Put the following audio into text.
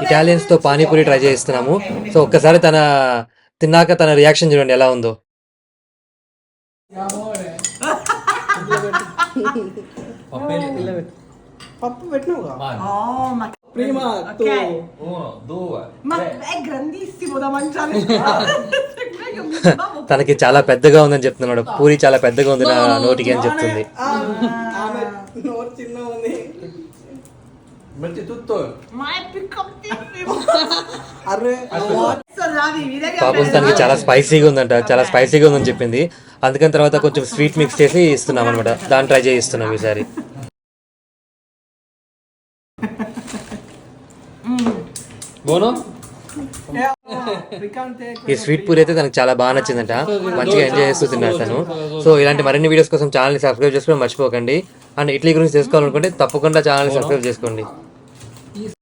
ఇటాలియన్స్తో panipuri try చేస్తున్నాము. So ఒక్కసారి తిన్నాక తన రియాక్షన్ చూడండి ఎలా ఉందో. పప్పు పెట్టినావుగా. Prima tu. Ok. 1, 2, Ma 3. è grandissimo da mangiare. Io mi stavo తనకి చాలా పెద్దగా ఉందని చెప్తున్నాడు. పూరి చాలా పెద్దగా ఉంది నా నోటికి అని చెప్తుంది. ఆమె నోరు చిన్న ఉంది. Metti tutto. Ma è piccolissimo. అరే Adesso Davide, vedi che పాపం తనకి చాలా స్పైసీగా ఉందంట, చాలా స్పైసీగా ఉందని చెప్పింది. అందుకని తర్వాత కొంచెం స్వీట్ మిక్స్ చేసి ఇస్తున్నాం అనమాట. దాన్ని ట్రై చేయిస్తున్నాం ఈసారి. బోనో పికాంటే ఈ స్వీట్ పూరి అయితే తనకు చాలా బాగా నచ్చిందంట. మంచిగా ఎంజాయ్ చేస్తూ తిన్నారు తను. సో ఇలాంటి మరిన్ని వీడియోస్ కోసం ఛానల్ని సబ్స్క్రైబ్ చేసుకోవడం మర్చిపోకండి. అండ్ ఇడ్లీ గురించి తెలుసుకోవాలనుకుంటే తప్పకుండా ఛానల్ని సబ్స్క్రైబ్ చేసుకోండి.